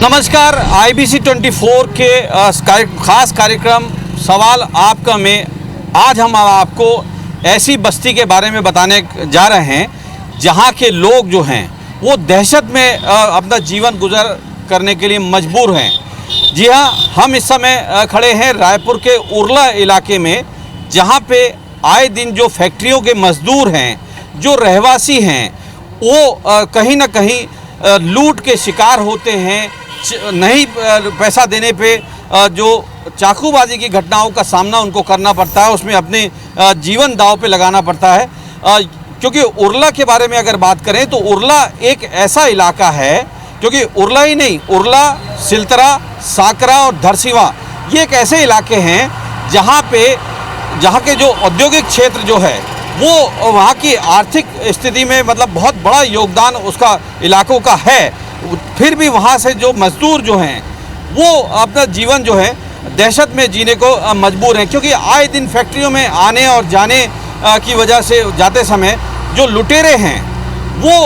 नमस्कार, IBC 24 के खास कार्यक्रम सवाल आपका में आज हम आपको ऐसी बस्ती के बारे में बताने जा रहे हैं जहां के लोग जो हैं वो दहशत में अपना जीवन गुजर करने के लिए मजबूर हैं। जी हां, हम इस समय खड़े हैं रायपुर के उरला इलाके में, जहां पे आए दिन जो फैक्ट्रियों के मजदूर हैं, जो रहवासी हैं, वो कहीं ना कहीं लूट के शिकार होते हैं। नहीं पैसा देने पे जो चाकूबाजी की घटनाओं का सामना उनको करना पड़ता है, उसमें अपने जीवन दांव पे लगाना पड़ता है। क्योंकि उरला के बारे में अगर बात करें तो उरला एक ऐसा इलाका है, क्योंकि उरला ही नहीं, उरला, सिलतरा, साकरा और धरसीवा ये एक ऐसे इलाके हैं जहाँ के जो औद्योगिक क्षेत्र जो है वो वहाँ की आर्थिक स्थिति में मतलब बहुत बड़ा योगदान उसका इलाकों का है। फिर भी वहाँ से जो मजदूर जो हैं वो अपना जीवन जो है दहशत में जीने को मजबूर हैं, क्योंकि आए दिन फैक्ट्रियों में आने और जाने की वजह से जाते समय जो लुटेरे हैं वो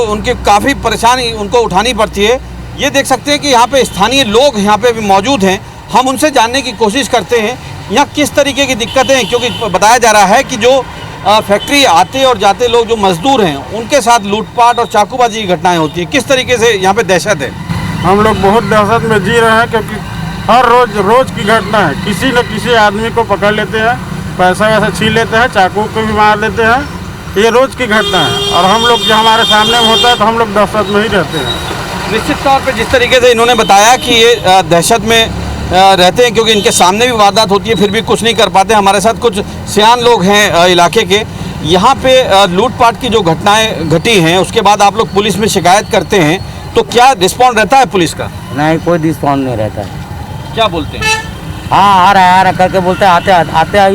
उनकी काफ़ी परेशानी उनको उठानी पड़ती है। ये देख सकते हैं कि यहाँ पे स्थानीय लोग यहाँ पे भी मौजूद हैं। हम उनसे जानने की कोशिश करते हैं यहाँ किस तरीके की दिक्कतें हैं, क्योंकि बताया जा रहा है कि जो फैक्ट्री आते और जाते लोग जो मजदूर हैं उनके साथ लूटपाट और चाकूबाजी की घटनाएं होती हैं। किस तरीके से यहाँ पे दहशत है? हम लोग बहुत दहशत में जी रहे हैं, क्योंकि हर रोज की घटना है। किसी न किसी आदमी को पकड़ लेते हैं, पैसा वैसा छीन लेते हैं, चाकू को भी मार लेते हैं। ये रोज की घटना है और हम लोग जो हमारे सामने में होता है तो हम लोग दहशत में ही रहते हैं। निश्चित तौर पर जिस तरीके से इन्होंने बताया कि ये दहशत में रहते हैं, क्योंकि इनके सामने भी वारदात होती है फिर भी कुछ नहीं कर पाते। हमारे साथ कुछ सियान लोग हैं इलाके के। यहाँ पे लूटपाट की जो घटनाएं घटी हैं उसके बाद आप लोग पुलिस में शिकायत करते हैं, तो क्या रिस्पॉन्ड रहता है पुलिस का? नहीं, कोई रिस्पॉन्ड नहीं रहता है। क्या बोलते हैं? हाँ, आ रहा है करके बोलते हैं,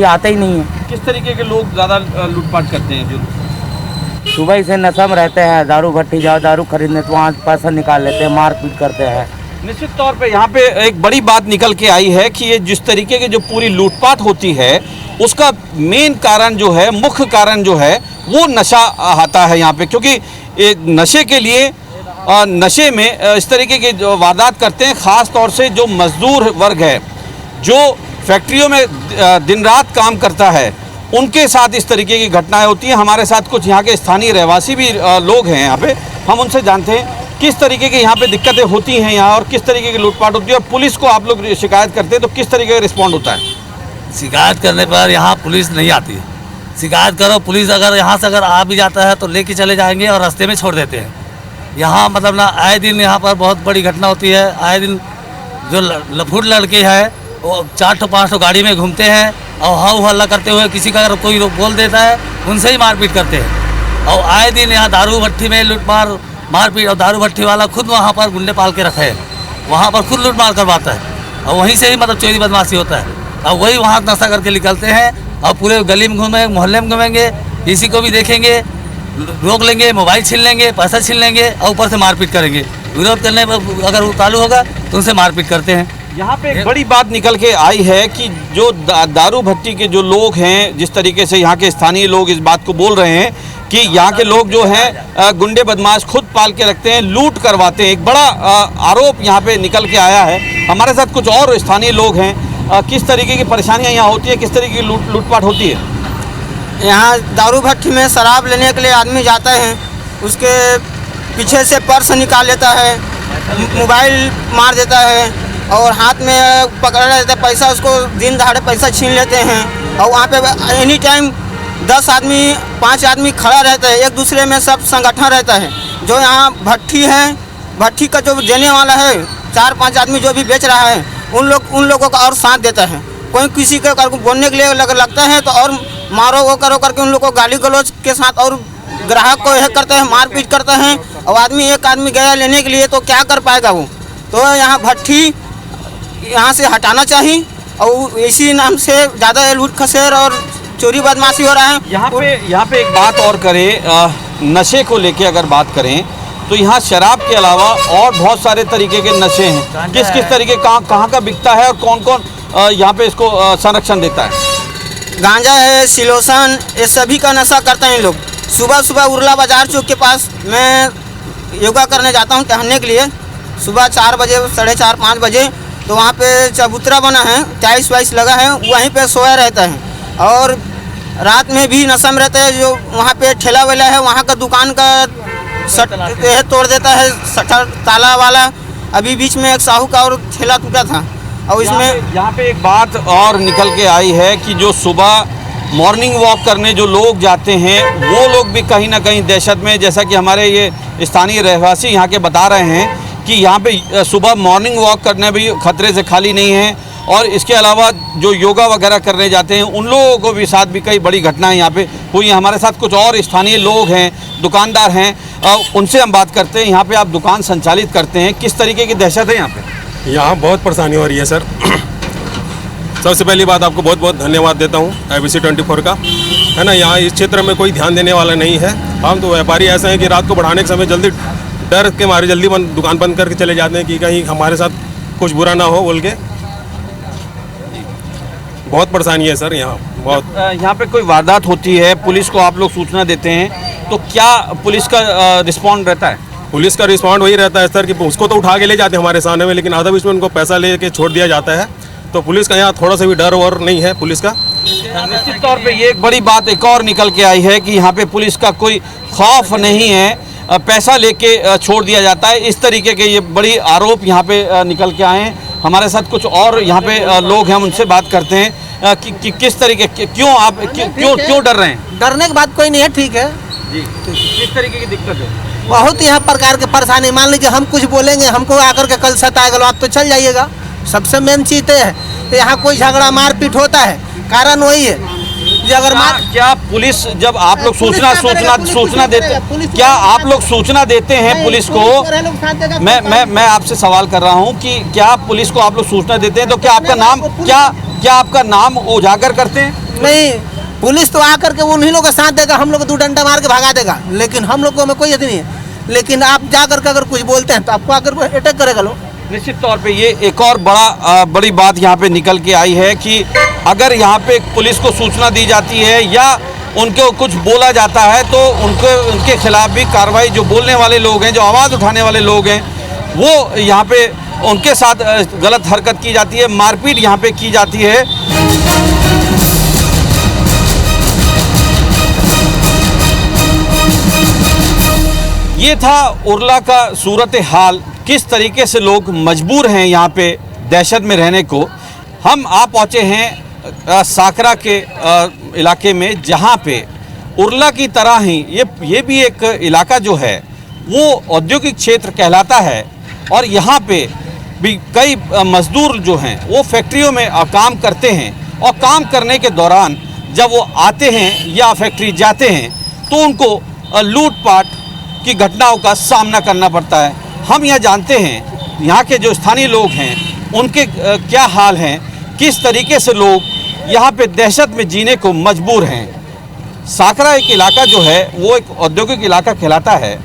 आते ही नहीं है। किस तरीके के लोग ज़्यादा लूटपाट करते हैं? जो सुबह से नशा में रहते हैं, दारू भट्टी जाओ दारू खरीदने तो वहाँ पैसा निकाल लेते हैं, मारपीट करते हैं। निश्चित तौर पे यहाँ पे एक बड़ी बात निकल के आई है कि ये जिस तरीके की जो पूरी लूटपाट होती है उसका मेन कारण जो है, मुख्य कारण जो है वो नशा आता है यहाँ पे, क्योंकि नशे के लिए नशे में इस तरीके के जो वारदात करते हैं। ख़ास तौर से जो मजदूर वर्ग है जो फैक्ट्रियों में दिन रात काम करता है उनके साथ इस तरीके की घटनाएं होती हैं। हमारे साथ कुछ यहाँ के स्थानीय रहवासी भी लोग हैं यहाँ पे, हम उनसे जानते हैं किस तरीके की यहाँ पे दिक्कतें होती हैं यहाँ और किस तरीके की लूटपाट होती है। और पुलिस को आप लोग शिकायत करते हैं तो किस तरीके का रिस्पॉन्ड होता है? शिकायत करने पर यहाँ पुलिस नहीं आती है। शिकायत करो, पुलिस अगर यहाँ से अगर आ भी जाता है तो लेके चले जाएंगे और रास्ते में छोड़ देते हैं। यहाँ मतलब ना आए दिन यहाँ पर बहुत बड़ी घटना होती है। आए दिन जो लफूट लड़के हैं वो 4-5 गाड़ी में घूमते हैं और हाउ हल्ला करते हुए किसी का अगर कोई बोल देता है उनसे ही मारपीट करते हैं। और आए दिन यहाँ दारू भट्टी में मारपीट, और दारू भट्टी वाला खुद वहाँ पर गुंडे पाल के रखे हैं, वहाँ पर खुद लूट मार करवाता है और वहीं से ही मतलब चोरी बदमाशी होता है। और वही वहाँ नशा करके निकलते हैं और पूरे गली में घूमेंगे, मोहल्ले में घूमेंगे, किसी को भी देखेंगे रोक लेंगे, मोबाइल छीन लेंगे, पैसा छीन लेंगे और ऊपर से मारपीट करेंगे। विरोध करने पर अगर वो चालू होगा तो उनसे मारपीट करते हैं। यहाँ पे एक बड़ी बात निकल के आई है कि जो दारू भट्टी के जो लोग हैं, जिस तरीके से यहाँ के स्थानीय लोग इस बात को बोल रहे हैं कि यहाँ के लोग जो हैं गुंडे बदमाश खुद पाल के रखते हैं, लूट करवाते हैं। एक बड़ा आरोप यहाँ पे निकल के आया है। हमारे साथ कुछ और स्थानीय लोग हैं। किस तरीके की परेशानियाँ यहाँ होती है, किस तरीके की लूटपाट होती है? यहाँ दारू भट्टी में शराब लेने के लिए आदमी जाता है, उसके पीछे से पर्स निकाल लेता है, मोबाइल मार देता है और हाथ में पकड़ लेते हैं पैसा, उसको दिन दहाड़े पैसा छीन लेते हैं। और वहाँ पे एनी टाइम 10 आदमी 5 आदमी खड़ा रहता है, एक दूसरे में सब संगठन रहता है। जो यहाँ भट्टी है, भट्टी का जो देने वाला है 4-5 आदमी जो भी बेच रहा है उन लोगों का और साथ देता है। कोई किसी के बोलने के लिए लगता है तो और मारो वो करो करके उन लोगों को गाली गलौज के साथ और ग्राहक को यह करते हैं, मारपीट करते हैं। और एक आदमी गया लेने के लिए तो क्या कर पाएगा वो? तो यहाँ भट्टी यहाँ से हटाना चाहिए और इसी नाम से ज़्यादा लूट खसेर और चोरी बदमाशी हो रहा है। यहाँ पे एक बात और करें, नशे को लेके अगर बात करें तो यहाँ शराब के अलावा और बहुत सारे तरीके के नशे हैं। किस तरीके कहाँ का बिकता है और कौन कौन यहाँ पे इसको संरक्षण देता है? गांजा है, सिलोसन, ये सभी का नशा करते हैं लोग। सुबह सुबह उरला बाजार चौक के पास मैं योगा करने जाता हूँ टहलने के लिए, सुबह 4 बजे 4:30-5 बजे, तो वहाँ पे चबूतरा बना है, टाइल्स वाइल्स लगा है, वहीं पे सोया रहता है। और रात में भी नशा में रहता है। जो वहाँ पे ठेला वेला है, वहाँ का दुकान का तोड़ देता है, शटर ताला वाला। अभी बीच में एक साहू का और ठेला टूटा था। और इसमें यहाँ पे एक बात और निकल के आई है कि जो सुबह मॉर्निंग वॉक करने जो लोग जाते हैं, वो लोग भी कहीं ना कहीं दहशत में, जैसा कि हमारे ये स्थानीय रहवासी यहाँ के बता रहे हैं कि यहाँ पे सुबह मॉर्निंग वॉक करने भी खतरे से खाली नहीं है। और इसके अलावा जो योगा वगैरह करने जाते हैं, उन लोगों को भी साथ भी कई बड़ी घटनाएं यहाँ पे हुई हैं। हमारे साथ कुछ और स्थानीय लोग हैं, दुकानदार हैं, उनसे हम बात करते हैं। यहाँ पे आप दुकान संचालित करते हैं, किस तरीके की दहशत है यहाँ पे? यहाँ बहुत परेशानी हो रही है सर। सबसे पहली बात आपको बहुत बहुत धन्यवाद देता हूँ ABC 24 का, है ना। यहाँ इस क्षेत्र में कोई ध्यान देने वाला नहीं है। हम तो व्यापारी ऐसे हैं कि रात को बढ़ाने के समय जल्दी डर के मारे जल्दी दुकान बंद करके चले जाते हैं कि कहीं हमारे साथ कुछ बुरा ना हो बोल के। बहुत परेशानी है सर यहाँ बहुत। यहाँ पे कोई वारदात होती है, पुलिस को आप लोग सूचना देते हैं, तो क्या पुलिस का रिस्पॉन्ड रहता है? पुलिस का रिस्पॉन्ड वही रहता है सर कि उसको तो उठा के ले जाते हैं हमारे सामने में, लेकिन आधा बीच में उनको पैसा ले के छोड़ दिया जाता है। तो पुलिस का यहाँ थोड़ा सा भी डर और नहीं है पुलिस का। निश्चित तौर पे ये एक बड़ी बात एक और निकल के आई है कि यहाँ पे पुलिस का कोई खौफ नहीं है, पैसा लेके छोड़ दिया जाता है। इस तरीके के ये बड़ी आरोप यहाँ पे निकल के आए हैं। हमारे साथ कुछ और यहाँ पे लोग हैं, उनसे बात करते हैं कि किस तरीके क्यों आप क्यों डर रहे हैं? डरने की बात कोई नहीं है, ठीक है जी। किस तरीके की दिक्कत है? बहुत यहाँ प्रकार के परेशानी। मान लीजिए हम कुछ बोलेंगे, हमको आकर के कल सताएगा, आप तो चल जाइएगा। सबसे मेन चीज़ तो है, यहाँ कोई झगड़ा मारपीट होता है, कारण वही है जो अगर क्या पुलिस जब आप लोग सूचना देते, क्या आप लोग सूचना देते हैं पुलिस को? मैं आपसे सवाल कर रहा हूँ कि क्या पुलिस को आप लोग सूचना देते हैं, तो क्या आपका नाम उजागर करते हैं? नहीं, पुलिस तो आकर के उन्हीं लोगों का साथ देगा, हम लोग 2 डंडा मार के भगा देगा, लेकिन हम लोगों में कोई यदि नहीं है। लेकिन आप जाकर के अगर कुछ बोलते हैं तो आपको आकर अटैक करेगा लोग। निश्चित तौर पे ये एक और बड़ी बात यहाँ पे निकल के आई है कि अगर यहाँ पे पुलिस को सूचना दी जाती है या उनको कुछ बोला जाता है, तो उनके खिलाफ भी कार्रवाई, जो बोलने वाले लोग हैं, जो आवाज़ उठाने वाले लोग हैं, वो यहाँ पे उनके साथ गलत हरकत की जाती है, मारपीट यहाँ पे की जाती है। ये था उरला का सूरत हाल, किस तरीके से लोग मजबूर हैं यहाँ पे दहशत में रहने को। हम आप पहुँचे हैं साकरा के इलाके में, जहाँ पे उरला की तरह ही ये भी एक इलाका जो है वो औद्योगिक क्षेत्र कहलाता है। और यहाँ पे भी कई मजदूर जो हैं वो फैक्ट्रियों में काम करते हैं, और काम करने के दौरान जब वो आते हैं या फैक्ट्री जाते हैं तो उनको लूटपाट की घटनाओं का सामना करना पड़ता है। हम यह जानते हैं यहाँ के जो स्थानीय लोग हैं उनके क्या हाल हैं, किस तरीके से लोग यहाँ पे दहशत में जीने को मजबूर हैं। साकरा एक इलाका जो है वो एक औद्योगिक इलाका कहलाता है।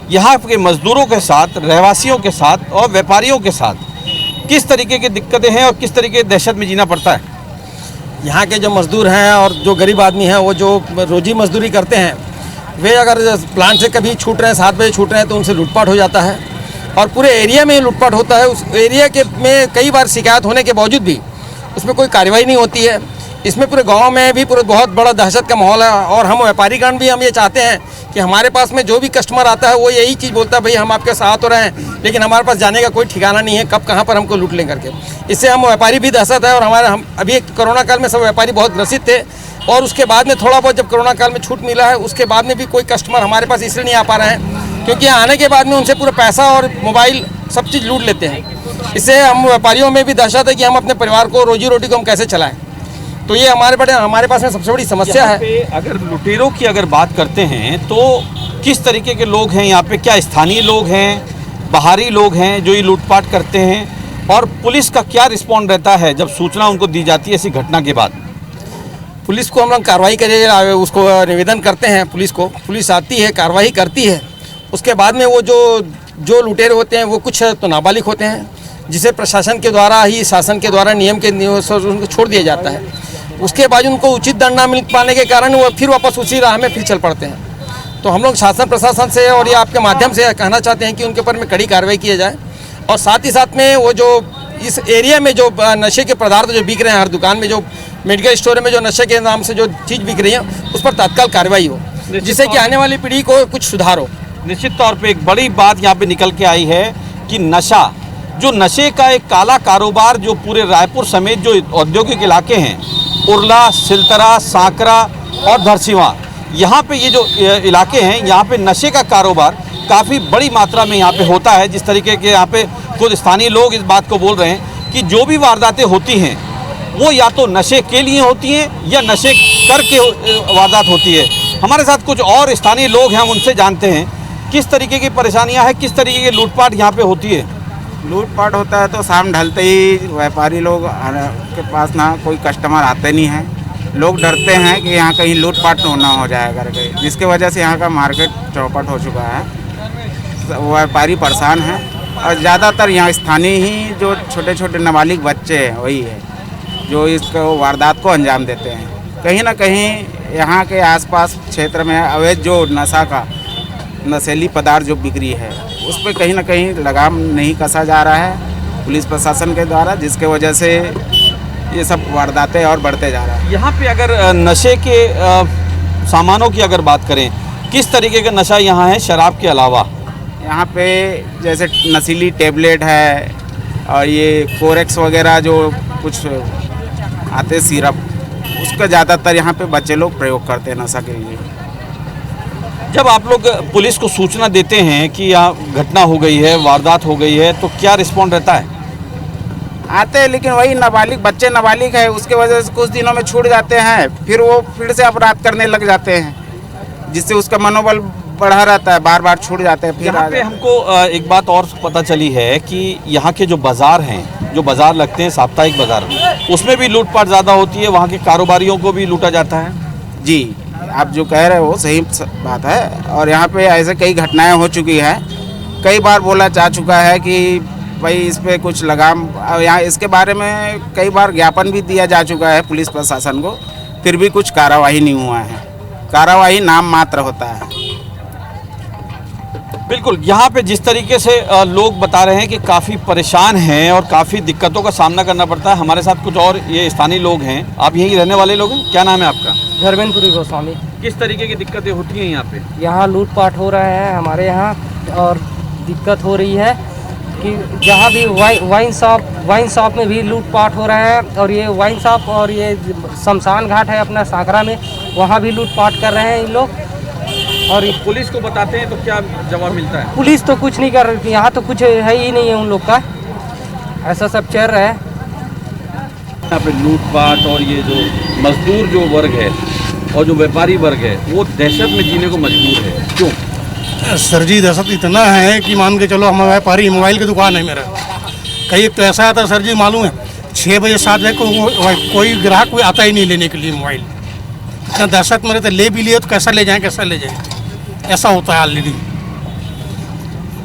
यहाँ के मजदूरों के साथ, रहवासियों के साथ और व्यापारियों के साथ किस तरीके की दिक्कतें हैं और किस तरीके की दहशत में जीना पड़ता है। यहाँ के जो मजदूर हैं और जो गरीब आदमी हैं, वो जो रोजी मजदूरी करते हैं, वे अगर प्लांट से कभी छूट रहे हैं, 7 बजे छूट रहे हैं, तो उनसे लूटपाट हो जाता है और पूरे एरिया में लूटपाट होता है। उस एरिया के में कई बार शिकायत होने के बावजूद भी उसमें कोई कार्रवाई नहीं होती है। इसमें पूरे गांव में भी पूरे बहुत बड़ा दहशत का माहौल है। और हम व्यापारीगण भी हम ये चाहते हैं कि हमारे पास में जो भी कस्टमर आता है वो यही चीज़ बोलता है, भाई हम आपके साथ हो रहे हैं, लेकिन हमारे पास जाने का कोई ठिकाना नहीं है, कब कहाँ पर हमको लूट लें करके। इससे हम व्यापारी भी दहशत है। और हम अभी कोरोना काल में सब व्यापारी बहुत ग्रसित थे, और उसके बाद में थोड़ा बहुत जब कोरोना काल में छूट मिला है, उसके बाद में भी कोई कस्टमर हमारे पास इसलिए नहीं आ पा रहे हैं क्योंकि यहाँ आने के बाद में उनसे पूरा पैसा और मोबाइल सब चीज़ लूट लेते हैं। इससे हम व्यापारियों में भी दहशत है कि हम अपने परिवार को, रोजी रोटी को हम कैसे चलाएं। तो ये हमारे पास में सबसे बड़ी समस्या है। अगर लुटेरों की अगर बात करते हैं तो किस तरीके के लोग हैं यहाँ पे? क्या स्थानीय लोग हैं, बाहरी लोग हैं जो ये लूटपाट करते हैं, और पुलिस का क्या रिस्पॉन्ड रहता है जब सूचना उनको दी जाती है ऐसी घटना के बाद? पुलिस को हम लोग कार्रवाई करें उसको निवेदन करते हैं पुलिस को, पुलिस आती है, कार्रवाई करती है। उसके बाद में वो जो लुटेरे होते हैं वो कुछ तो नाबालिग होते हैं, जिसे प्रशासन के द्वारा ही, शासन के द्वारा नियम के उनको छोड़ दिया जाता है। उसके बाद उनको उचित दंड न मिल पाने के कारण वो फिर वापस उसी राह में फिर चल पड़ते हैं। तो हम लोग शासन प्रशासन से और ये आपके माध्यम से कहना चाहते हैं कि उनके ऊपर में कड़ी कार्रवाई किया जाए और साथ ही साथ में वो जो इस एरिया में जो नशे के पदार्थ जो बिक रहे हैं, हर दुकान में जो मेडिकल स्टोर में जो नशे के नाम से जो चीज़ बिक रही है, उस पर तत्काल कार्रवाई हो, जिससे कि आने वाली पीढ़ी को कुछ सुधार हो। निश्चित तौर पे एक बड़ी बात यहाँ पे निकल के आई है कि नशे का एक काला कारोबार जो पूरे रायपुर समेत जो औद्योगिक इलाके हैं, उरला, सिलतरा, सांकरा और धरसीवां, यहाँ पे ये जो इलाके हैं, यहाँ पे नशे का कारोबार काफ़ी बड़ी मात्रा में यहाँ पे होता है। जिस तरीके के यहाँ पे खुद स्थानीय लोग इस बात को बोल रहे हैं कि जो भी वारदातें होती हैं वो या तो नशे के लिए होती हैं या नशे करके वारदात होती है। हमारे साथ कुछ और स्थानीय लोग हैं, हम उनसे जानते हैं किस तरीके की परेशानियां हैं, किस तरीके की लूटपाट यहाँ पे होती है। लूटपाट होता है तो शाम ढलते ही व्यापारी लोग के पास ना कोई कस्टमर आते नहीं हैं, लोग डरते हैं कि यहाँ कहीं लूटपाट ना हो जाए करके, जिसके वजह से यहाँ का मार्केट चौपट हो चुका है। व्यापारी परेशान हैं और ज़्यादातर यहाँ स्थानीय ही जो छोटे छोटे नाबालिग बच्चे हैं वही है जो इसको वारदात को अंजाम देते हैं। कहीं ना कहीं यहाँ के आसपास क्षेत्र में अवैध जो नशीली पदार्थ जो बिक्री है उस पर कहीं ना कहीं लगाम नहीं कसा जा रहा है पुलिस प्रशासन के द्वारा, जिसके वजह से ये सब वारदातें और बढ़ते जा रहा है। यहाँ पे अगर नशे के सामानों की अगर बात करें, किस तरीके का नशा यहाँ है शराब के अलावा? यहाँ पे जैसे नशीली टेबलेट है और ये कोरेक्स वगैरह जो कुछ आते सिरप, उसका ज़्यादातर यहाँ पे बच्चे लोग प्रयोग करते हैं नशा के लिए। जब आप लोग पुलिस को सूचना देते हैं कि यहाँ घटना हो गई है, वारदात हो गई है, तो क्या रिस्पॉन्ड रहता है? आते हैं, लेकिन वही बच्चे नाबालिग है, उसके वजह से कुछ दिनों में छूट जाते हैं, फिर वो फिर से अपराध करने लग जाते हैं, जिससे उसका मनोबल बढ़ा रहता है, बार बार छूट जाते हैं। फिर यहाँ पे हमको एक बात और पता चली है कि यहाँ के जो बाज़ार हैं, जो बाज़ार लगते हैं साप्ताहिक बाज़ार, उसमें भी लूटपाट ज़्यादा होती है, वहाँ के कारोबारियों को भी लूटा जाता है। जी, आप जो कह रहे हो वो सही बात है और यहाँ पे ऐसे कई घटनाएं हो चुकी है। कई बार बोला जा चुका है कि भाई इस पे कुछ लगाम, यहाँ इसके बारे में कई बार ज्ञापन भी दिया जा चुका है पुलिस प्रशासन को, फिर भी कुछ कार्रवाई नहीं हुआ है। कार्रवाई नाम मात्र होता है। बिल्कुल, यहाँ पे जिस तरीके से लोग बता रहे हैं कि काफ़ी परेशान हैं और काफ़ी दिक्कतों का सामना करना पड़ता है। हमारे साथ कुछ और ये स्थानीय लोग हैं। आप यहीं रहने वाले लोग हैं? क्या नाम है आपका? धर्मेंद्रपुरी गोस्वामी। किस तरीके की दिक्कतें होती हैं यहाँ पे? यहाँ लूटपाट हो रहा है हमारे यहाँ, और दिक्कत हो रही है कि जहाँ भी वाइन शॉप में भी लूटपाट हो रहा है, और ये वाइन शॉप और ये शमशान घाट है अपना सांकरा में, वहाँ भी लूटपाट कर रहे हैं इन लोग। और पुलिस को बताते हैं तो क्या जवाब मिलता है? पुलिस तो कुछ नहीं कर रही, यहाँ तो कुछ है ही नहीं है उन लोग का, ऐसा सब चल रहा है यहाँ पे। लूटपाट और ये जो मजदूर जो वर्ग है और जो व्यापारी वर्ग है वो दहशत में जीने को मजबूर है। क्यों? सर जी, दहशत इतना है कि मान के चलो, हम व्यापारी, मोबाइल की दुकान है मेरा, कहीं तो ऐसा आता सर जी, मालूम है 6 बजे 7 बजे को कोई ग्राहक कोई आता ही नहीं लेने के लिए मोबाइल। इतना दहशत में रहते, ले भी लिए तो कैसा ले जाएं, ऐसा होता है ऑलरेडी।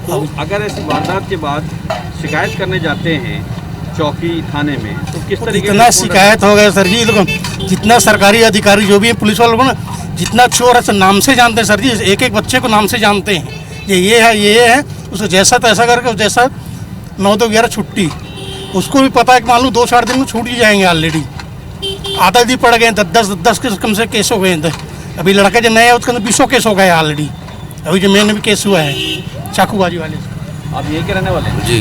तो अगर ऐसी वारदात के बाद शिकायत करने जाते हैं चौकी थाने में, तो किस तरीके इतना शिकायत हो गया सर जी, लोग जितना सरकारी अधिकारी जो भी हैं, पुलिस वालों को ना, जितना चोर है नाम से जानते हैं सर जी, एक एक बच्चे को नाम से जानते हैं, ये है, उसको जैसा तैसा करके, जैसा 9-11 छुट्टी, उसको भी पता है कि मालूम 2-4 दिन में छूट ही जाएंगे ऑलरेडी। आधा दिन पड़ गए, 10 के कम से केस हो गए हैं। अभी लड़का जो नया है उसके अंदर 20 केस हो गए ऑलरेडी। अभी जो मेन भी केस हुआ है चाकूबाजी वाले। आप यहीं के रहने वाले हैं? जी।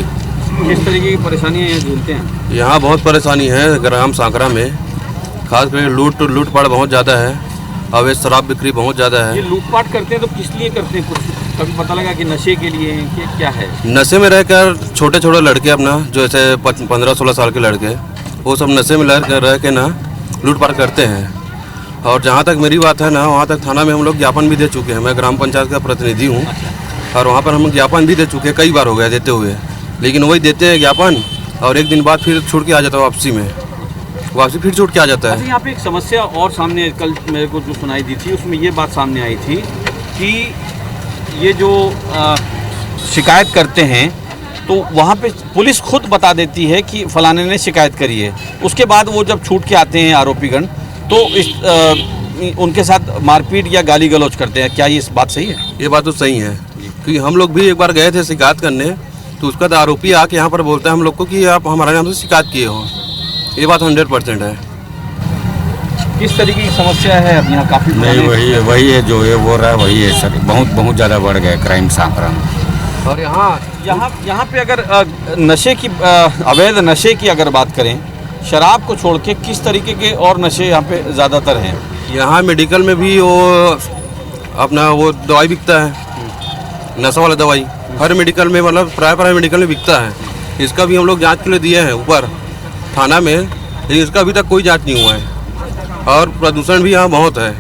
किस तरीके की परेशानियाँ यहाँ झेलते हैं? यहाँ बहुत परेशानी है ग्राम सांकरा में, खासकर लूटपाट बहुत ज़्यादा है, अवैध शराब बिक्री बहुत ज़्यादा है। ये लूटपाट करते हैं तो किस लिए करते हैं? कुछ कभी पता लगा कि नशे के लिए है कि क्या है? नशे में रहकर छोटे छोटे लड़के अपना, जो ऐसे 15-16 साल के लड़के, वो सब नशे में रह के ना लूटपाट करते हैं। और जहाँ तक मेरी बात है ना, वहाँ तक थाना में हम लोग ज्ञापन भी दे चुके हैं। मैं ग्राम पंचायत का प्रतिनिधि हूँ और वहाँ पर हम ज्ञापन भी दे चुके हैं, कई बार हो गया देते हुए, लेकिन वही देते हैं ज्ञापन और एक दिन बाद फिर छूट के आ जाता है, वापसी फिर छूट के आ जाता है। यहाँ पे एक समस्या और सामने कल मेरे को जो सुनाई दी थी, उसमें ये बात सामने आई थी कि ये जो शिकायत करते हैं तो वहाँ पे पुलिस खुद बता देती है कि फलाने ने शिकायत करी है, उसके बाद वो जब छूट के आते हैं आरोपीगण तो उनके साथ मारपीट या गाली गलौज करते हैं। क्या ये बात सही है? ये बात तो सही है, क्योंकि हम लोग भी एक बार गए थे शिकायत करने, तो उसका आरोपी आके यहाँ पर बोलता है हम लोग को कि आप हमारे नाम से शिकायत किए हो। ये बात 100% है। किस तरीके की समस्या है अब यहाँ? काफ़ी नहीं, वही है जो ये हो रहा है, वही है सर। बहुत ज़्यादा बढ़ गया क्राइम आंकड़ा। और यहाँ पे अगर नशे की अवैध नशे की अगर बात करें, शराब को छोड़ के किस तरीके के और नशे यहाँ पे ज़्यादातर हैं? यहाँ मेडिकल में भी वो अपना वो दवाई बिकता है, नशा वाला दवाई हर मेडिकल में, मतलब प्राय मेडिकल में बिकता है। इसका भी हम लोग जांच के लिए दिए हैं ऊपर थाना में, लेकिन इसका अभी तक कोई जांच नहीं हुआ है। और प्रदूषण भी यहाँ बहुत है,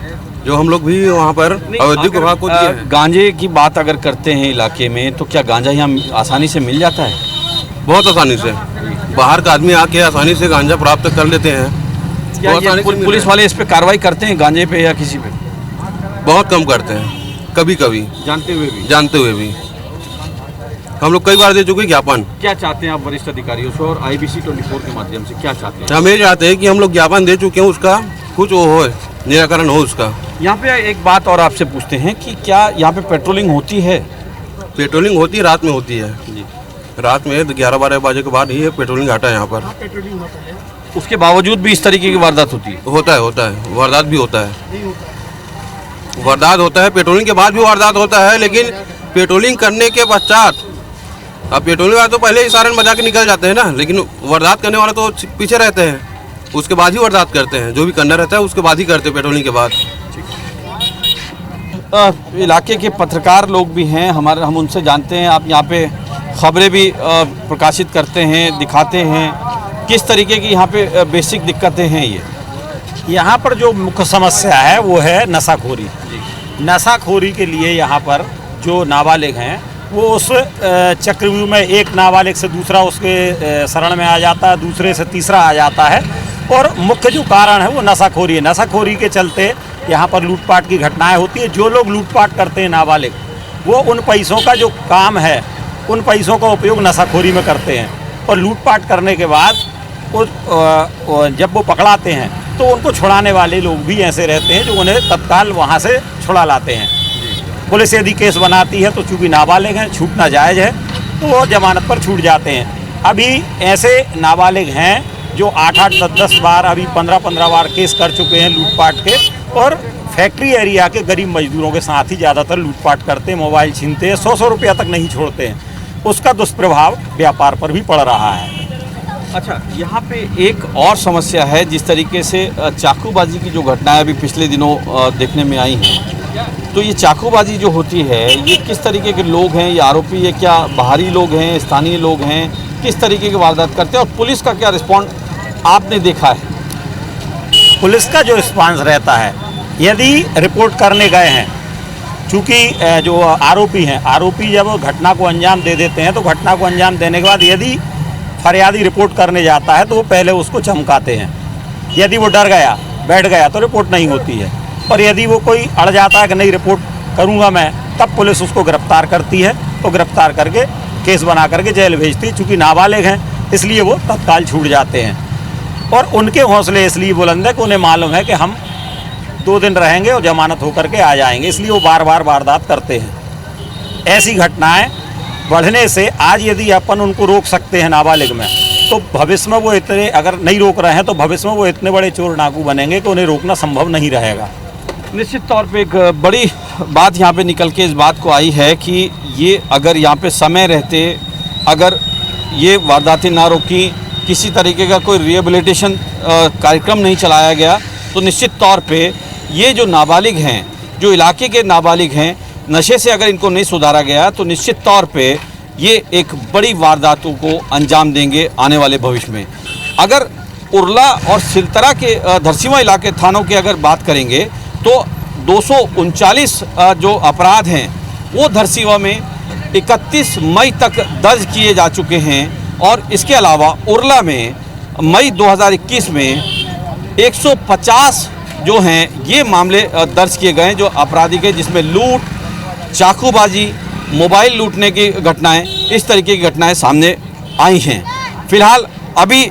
जो हम लोग भी वहाँ पर औद्योगिक विभाग को दिए हैं। गांजे की बात अगर करते हैं इलाके में, तो क्या गांजा यहाँ आसानी से मिल जाता है? बहुत आसानी से, बाहर का आदमी आके आसानी से गांजा प्राप्त कर लेते हैं। क्या पुलिस वाले इस पे कार्रवाई करते हैं गांजे पे या किसी पे? बहुत कम करते हैं, कभी कभी जानते हुए भी हम लोग कई बार दे चुके ज्ञापन। क्या चाहते हैं आप वरिष्ठ अधिकारियों से और IBC 24 के माध्यम से क्या चाहते हैं? हम ये चाहते हैं कि हम लोग ज्ञापन दे चुके हैं, उसका कुछ वो हो, निराकरण हो उसका। यहाँ पे एक बात और आपसे पूछते हैं कि क्या यहाँ पे पेट्रोलिंग होती है? पेट्रोलिंग होती है, रात में होती है जी। रात में 11-12 बजे के बाद ही पेट्रोलिंग हटा है यहाँ पर। उसके बावजूद भी इस तरीके की वारदात होती है? होता है, वारदात भी होता है, वारदात होता है। पेट्रोलिंग के बाद भी वारदात होता है, लेकिन पेट्रोलिंग करने के पश्चात, अब पेट्रोलिंग वाले तो पहले ही सायरन बजा के निकल जाते हैं ना, लेकिन वारदात करने वाले तो पीछे रहते हैं, उसके बाद ही वारदात करते हैं। जो भी करना रहता है उसके बाद ही करते हैं, पेट्रोलिंग के बाद। इलाके के पत्रकार लोग भी हैं हमारे, हम उनसे जानते हैं। आप यहाँ पे खबरें भी प्रकाशित करते हैं, दिखाते हैं, किस तरीके की यहाँ पे बेसिक दिक्कतें हैं? यहाँ पर जो मुख्य समस्या है वो है नशाखोरी। नशाखोरी के लिए यहाँ पर जो नाबालिग हैं वो उस चक्रव्यूह में एक नाबालिग से दूसरा उसके शरण में आ जाता है, दूसरे से तीसरा आ जाता है। और मुख्य जो कारण है वो नशाखोरी है। नशाखोरी के चलते यहाँ पर लूटपाट की घटनाएं होती है। जो लोग लूटपाट करते हैं नाबालिग, वो उन पैसों का जो काम है, उन पैसों का उपयोग नशाखोरी में करते हैं। और लूटपाट करने के बाद जब वो पकड़ाते हैं तो उनको छुड़ाने वाले लोग भी ऐसे रहते हैं जो उन्हें तत्काल वहाँ से छुड़ा लाते हैं। पुलिस यदि केस बनाती है तो चूँकि नाबालिग हैं, छूटना जायज़ है, तो वो जमानत पर छूट जाते हैं। अभी ऐसे नाबालिग हैं जो 8-8, 10-10 बार, अभी 15-15 बार केस कर चुके हैं लूटपाट के। और फैक्ट्री एरिया के गरीब मजदूरों के साथ ही ज़्यादातर लूटपाट करते हैं, मोबाइल छीनते हैं, 100-100 रुपया तक नहीं छोड़ते हैं। उसका दुष्प्रभाव व्यापार पर भी पड़ रहा है। अच्छा, यहाँ पे एक और समस्या है, जिस तरीके से चाकूबाजी की जो घटनाएं अभी पिछले दिनों देखने में आई हैं, तो ये चाकूबाजी जो होती है, ये किस तरीके के लोग हैं? ये आरोपी है क्या बाहरी लोग हैं, स्थानीय लोग हैं? किस तरीके की वारदात करते हैं और पुलिस का क्या रिस्पॉन्स आपने देखा है? पुलिस का जो रिस्पॉन्स रहता है, यदि रिपोर्ट करने गए हैं, चूँकि जो आरोपी हैं, आरोपी जब घटना को अंजाम दे देते हैं, तो घटना को अंजाम देने के बाद यदि फरियादी रिपोर्ट करने जाता है तो वो पहले उसको चमकाते हैं। यदि वो डर गया, बैठ गया, तो रिपोर्ट नहीं होती है। और यदि वो कोई अड़ जाता है कि नहीं रिपोर्ट करूंगा मैं, तब पुलिस उसको गिरफ्तार करती है। तो गिरफ्तार करके केस बना करके जेल भेजती है। चूँकि नाबालिग हैं इसलिए वो तत्काल छूट जाते हैं। और उनके हौसले इसलिए बुलंद है कि उन्हें मालूम है कि हम 2 दिन रहेंगे और जमानत होकर के आ जाएंगे, इसलिए वो बार बार वारदात करते हैं। ऐसी घटनाएं बढ़ने से आज यदि अपन उनको रोक सकते हैं नाबालिग में, तो भविष्य में वो इतने, अगर नहीं रोक रहे हैं तो भविष्य में वो इतने बड़े चोर डाकू बनेंगे कि उन्हें रोकना संभव नहीं रहेगा। निश्चित तौर पे एक बड़ी बात यहाँ पे निकल के इस बात को आई है कि ये अगर यहाँ पे समय रहते, अगर ये वारदातें ना रोकी, किसी तरीके का कोई रिहेबिलिटेशन कार्यक्रम नहीं चलाया गया, तो निश्चित तौर पे ये जो नाबालिग हैं, जो इलाके के नाबालिग हैं, नशे से अगर इनको नहीं सुधारा गया तो निश्चित तौर पे ये एक बड़ी वारदातों को अंजाम देंगे आने वाले भविष्य में। अगर उरला और सिलतरा के धरसीवां इलाके थानों की अगर बात करेंगे तो 239 जो अपराध हैं वो धरसीवां में 31 मई तक दर्ज किए जा चुके हैं। और इसके अलावा उरला में मई 2021 में 150 जो हैं ये मामले दर्ज किए गए हैं जो आपराधिक है, जिसमें लूट, चाकूबाजी, मोबाइल लूटने की घटनाएं, इस तरीके की घटनाएं सामने आई हैं। फिलहाल अभी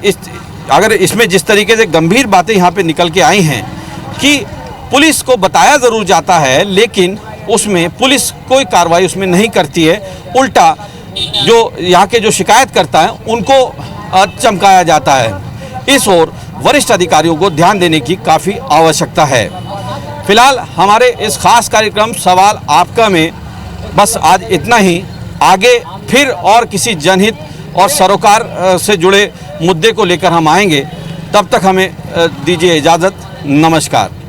अगर इसमें जिस तरीके से गंभीर बातें यहाँ पे निकल के आई हैं कि पुलिस को बताया ज़रूर जाता है, लेकिन उसमें पुलिस कोई कार्रवाई उसमें नहीं करती है। उल्टा जो यहाँ के जो शिकायत करता है उनको चमकाया जाता है। इस ओर वरिष्ठ अधिकारियों को ध्यान देने की काफ़ी आवश्यकता है। फिलहाल हमारे इस खास कार्यक्रम सवाल आपका में बस आज इतना ही। आगे फिर और किसी जनहित और सरोकार से जुड़े मुद्दे को लेकर हम आएंगे। तब तक हमें दीजिए इजाज़त। नमस्कार।